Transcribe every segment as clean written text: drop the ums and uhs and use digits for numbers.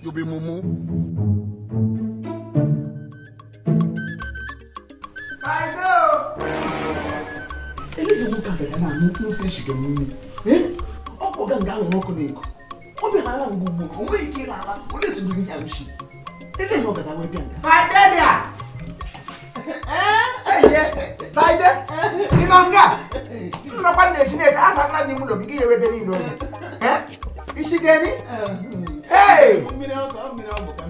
You be mumu. I know. Ele de muka ga na no se shiga mimi. Opo ga nga no ko neko. Obi hala ngugbu, o nwe ike hala, o le su ni hamshi. Ele no ga we bianga. Fidelia. Fide. Inonga. Ino kwa ne chineke aka na ni mu no bi ye we be ni no. Ishigeni? Hey!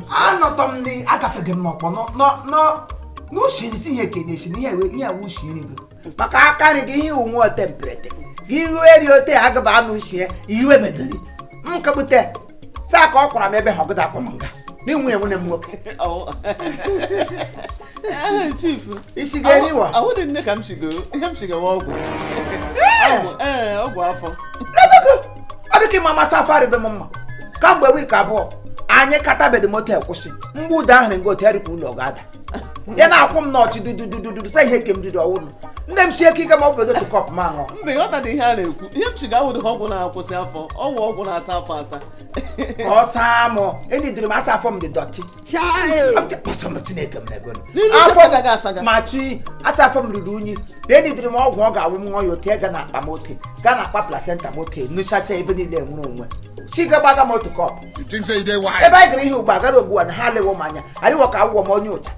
Anotom ni agafege mokpo no shiri si ihe kenye shi ni ihe awu shiri go. Maka aka ni gi unwo template. Gi eri ote agaba anu shie iwe medori. Nkabute. Sa ka okwara mebe hogoda kwamanga. Ni nwe enwe mu oke. Chief. Ishigeni wa. Awu de nne kam shigo. Ihe shiga wa ogwu. Ogwu afọ. Let's go. Adiki mama safari de mama. Kamgbe week abụọ anyị katabedi motel kwụsị mgbe ụda ahụ ngo teripu ụlọ gada ya na-akwụ m n'ọchị dudududu sa ihe ke m didi ọwụrụ nne m sie ike ma obodo tukọp ma ṅụọ mbe ghọta dị ihe a na-ekwu ihe m shiga awụdị ọgwụ na-akwụsị afọ ọgwụ na-asa afọ asa ka ọ saa mụ enidiri m asa afọ m dị dọtị machi asa afọ m ruru unyi enidiri m ọgwụ ọ ga-awụ m nwa ya ote ga na akpa mote ga na akpa placenta mote nụchacha ebe niile nwere onwe Chiga baga moto cup. You think say they why? Ebe I gree ugba ga ogbu an ha lewo manya. Ari wo ka wo mo onye ucha.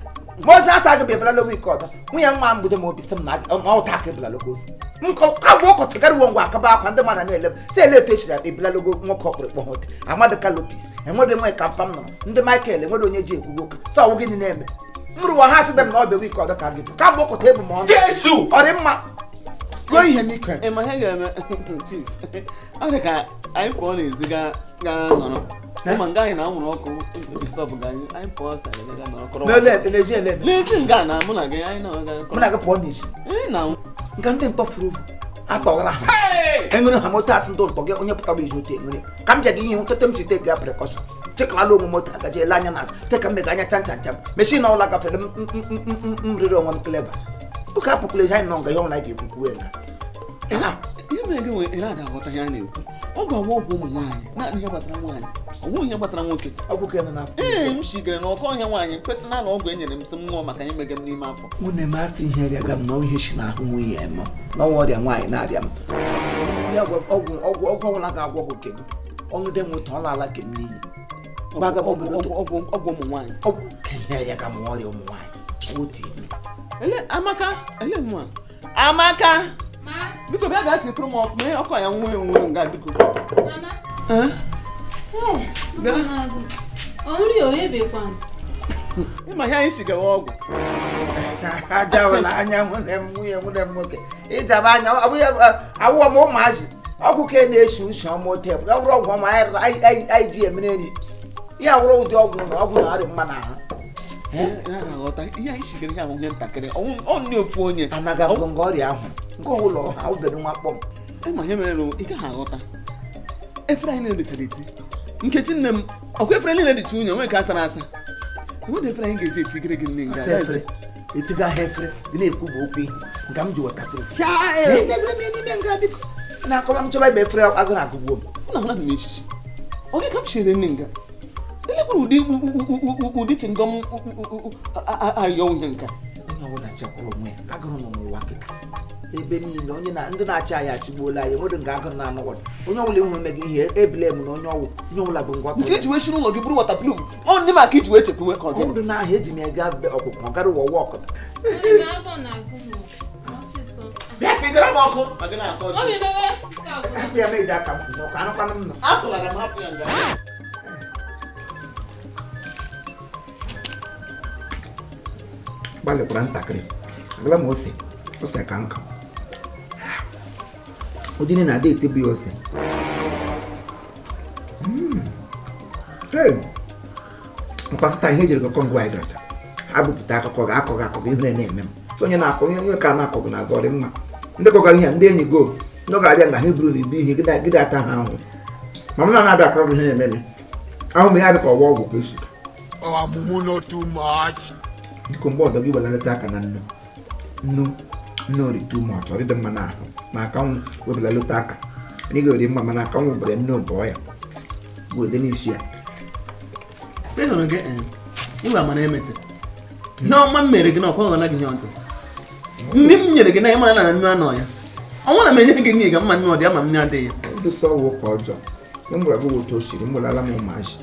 Mo za sa ga be bla lo week odo. Mu ya nwa mbude mo bisem na o ta ka bla logo. Nko ka wo ko to gari wo ngwa aka ba akwa ndema na ele. Se ele to chira be bla logo mo ko kpọ hote. Amade ka lopis. Enwede mo ka pam no. Ndị Michael enwede onye ji ekwugo ka. So wo gini na eme. Muru wa ha se dem na o be week odo ka gi. Ka wo ko to ebu mo. Jesu. Ori mma. Go ihe mi kwen. E ma he ga eme chief. Ọ ka anyị pụọ n'ezi ga nọrọ. Ụmụ nga anyị na-anwụrụ ọkụ stop ga anyị pụọ sa anyị ga nọrọ kọrọ. N'ezi nga na mụ na gị anyị na-aga kọrọ. Mụ na gị pụọ n'ezi. Na nga ndị mkpọfuru atọgara ha. Enwere ha moto asị ndị ụtọ gị onye pụtara izu otu enwere. Ka m bịa gị ihe nkete m si te ga prekọshọn. Chekala ụmụ moto agaje ele anya n'azụ. Teka mmega anya chanchancham. Meshi na ụla gafere m riri onwe m kleva. Ụka apụkwụla ezi anyị nọ nga ya ọ na ga-ekwukwu enga. Ihe mere gị nwere ele ada aghọta ya na-ekwu ọ bụ ọgwụ ụmụ nwaanyị naanị ihe gbasara nwaanyị ọ nweghị ihe gbasara nwoke ọgwụ ka na m shigere na ọkọ ọhịa nwaanyị kwesịrị na ọgwụ enyere m sị m ṅụọ maka ihe mege m n'ime afọ nwunye m asị ihe rịaga m na ihe si n'ahụ nwunye m n'ọnwa ọrịa nwaanyị na-arịa m ọgwụ ọbụla ga-agwọ ọgwụ ke m ọṅụde m ụtọ ọ na-ala ke m n'iyi ọgwụ ụmụ nwaanyị ọgwụ ka ihe rịaga m ọrịa ụmụ nwaanyị otu ime Amaka nwa Amaka biko bịa gaa titụrụ m ọkụ mee ọkụ ya nwe nga biko ịma ihe anyị shigawa ọgwụ ajawela anya nwunye m nwoke ịjaba anya awụọ m ụmụazị ọgwụ ka na-esi usi ọma ote ga wụrụ ọgwụ ọma anyị ji emere nri ihe awụrụ ụdị ọgwụ na ọgwụ na-arị mma n'ahụ na-aghọta ihe anyị shigara ihe ahụ ihe ntakịrị ọnụ ofu onye anaghị abụ nga ọrịa ahụ nke ụlọ ha obere nwa kpọm ịma ihe mere ị gaghị aghọta efere anyị na-edichara eti Nkechi nne m ọkwa efere niile dịcha unye onwe ka asara asa enwere efere anyị ga-eji etigere gị nne nga etiga ha efere dị na-ekwu bụ okwu ihe nke m ji wọtakịrị na-akọba m chọba ibe efere agụ na-agụgbuo m na hụna m echichi oge ka m chere nne nga elekwuru ụdị chingom ayọ ihe nka onye ọbụla chekwara onwe ya agụrụ nọ n'ụwa kịta ebe niile onye na ndị na-achị anyị achịgbuola anyị nwere nga agụrụ na anọgọdụ onye ọbụla ịhụrụ mega ihe ebile m na onye ọbụla bụ ngwa nke iji wee shiri ụlọ gị bụrụ waterproof ọ ndị maka iji wee chekwa ka ọ ọdụ n'ahịa eji na-ega ọkụkọ gara ụwa ọkụta figara m ọkụ ma gị na-akọ hapụ ya meji aka m ọkụ anụkwanụ m nọ afụlara m hapụ ya nga gbalịkwara ntakịrị agala m ose ka nka ụdịne na-adị etibu ya ose mkpasịta ihe ejiri gọkọ ngwa anyị gara abụpụta akụkọ ga-akọ ihe na-eme m onye na-akọ onye ka na-akọ bụ na azọ dị mma ndị kọgara ihe ndị enyi go ndị ga-abịa nga ha buru na ibu ihe gide ata ha ahụ ma m na-abịa akọrọ ihe na-eme ahụ m ya dị ka ọgwọ ọgwụ ka esi biko mgbe ọdọ gị gbalarịta aka na nnu ori too much ọ dị mma n'ahụ ma aka nwụ webelalụta aka anyị ga-eri mma mana aka nwụ bere nnu bụọ ya wede n'isi ya ịhụrụ gị iwe amana emete ihe ọma m mere gị na ọkwa ọghọna gị ihe ọjọọ ndị m nyere gị na ịmara na nnu anọ ya ọnwụ na m enye gị n'ihi ga mma nnu ọ dị ama m nne adịghị ndụsọ ọwụ ka ọjọọ e m gwara gị otu o siri mụrala m ụmụazị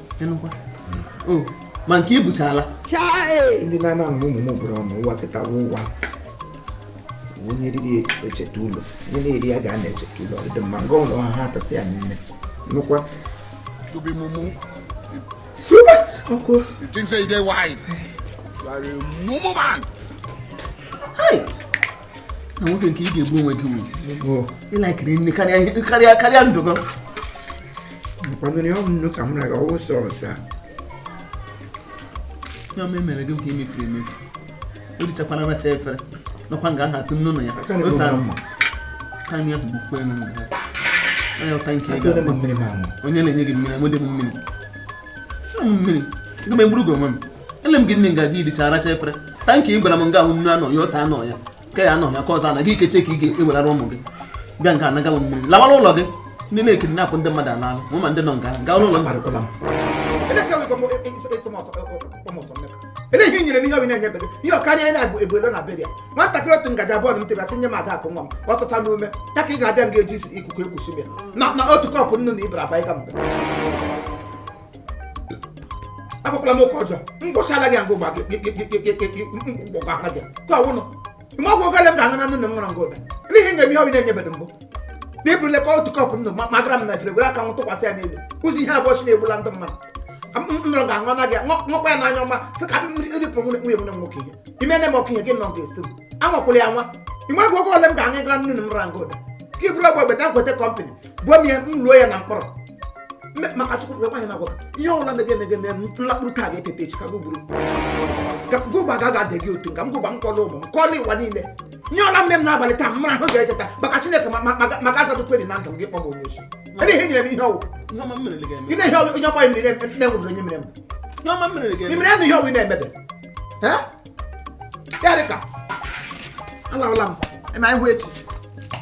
ma nke i buchala ndị na-ana anụ ụmụ m obodo ọnụ ụwa kịta ụwa onye riri echeta ụlọ onye na-eri ya ga na-echeta ụlọ ọdịdị mma nga ụlọ ha atasị ya nne nụkwa ọkụ You think say they wise? You are a mumu man. na nwoke nke ị ga-egbu onwe gị wu ịlaikiri nne karịa ndụ gị kwadoro ya ọnụ ka m na-aga ọwụ sọ ọsọ ya ọma emere gị nke emefuru emefu erichakwara racha efere nọkwa nga ahasị m n'ụlọ ya ahụ bukwe onye ọta nke onye na-enye gị mmiri amụdị m mmiri ego m egburu gị onwe m ele m gị nne nga gị iricha aracha efere ta nke ị gwara m nga ahụ nnu anọ ya ọsọ anọ ya ka ya anọ ya ka ọzọ ana gị ikeche ka ị ga-ewelara ụmụ gị bịa nga anaga m mmiri lawara ụlọ gị ndị na-ekiri na-apụ ndị mmadụ ala alụ ma ndị nọ nga gaa ụlọ ele ihe nyere m ihe obi na-enye bebe ihe ọkanya na ebuelo na beria nwatakịrị otu ngaji abụọ m tebasị nye m ada akụ nwa m ọtụta n'ume ya ka ị ga-abịa m ga-eji ikuku ekwusi m na otu kọpụ nnu na ibara abanye ga mbe akwụkwala m oke ọjọọ mgbụchala gị ngụ gbagwa ha gị ka ọwụnụ ime ọgwụ ogale m ga-aṅụ na nnu na m nwara ngụda ele ihe nyere m ihe obi na-enye bede mbụ na iburu lekọ otu kọpụ nnu ma gara m na efere were aka m tụkwasị ya n'elu ụzọ ihe abụọ chi na-egbula ndị mmadụ mmadụ ga-aṅụ na gị nwekwa ya n'anya ọma sị ka ripụ nwunye m nwoke ihe ime na ọkụ ihe gị nọ ga-esi m anwakwụla ya nwa inwe gị oge ole m ga-aṅụ gara nnu na m ra ngụda ka iburu ọgba gbeta nkwete kọmpanị buo m ihe m luo ya na mkpọrọ maka chukwu nwanyị na agwa ihe ọbụla mege nlakpụrụ taa ga-etete echi ka gụgburu gụgba ga-adị gị otu ka m gụgba m kọla ụmụ m kọla ịwa niile nye ọla mme m n'abalị taa mara ahụ ga-echeta maka Chineke maka azadụkweri na ndụ m gị kpọ m onye ochi ele ihe nyere m ihe ọwụ ine ihe onye ọgba mmiri na-enwebụrụ onye mere m imere nụ ihe ọwụ na-emebe ya dị ka alawala m ema ihu echi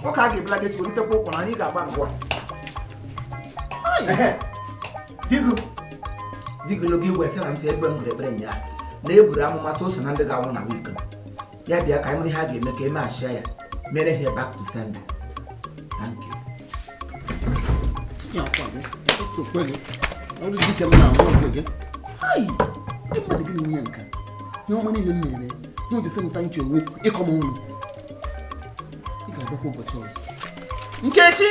nwoke a ga-ebula gị echi olitekwa ụkwụ na anyị ga-agba ngwa digolo gị wee sara m si egbe m gụrụ ekpere nya na eburu amụma soso na ndị ga-anwụ na wik ya bịa ka anyị nwere ihe a ga-eme ka eme achịa ya mere ihe back to senders. Thank you. Nkechi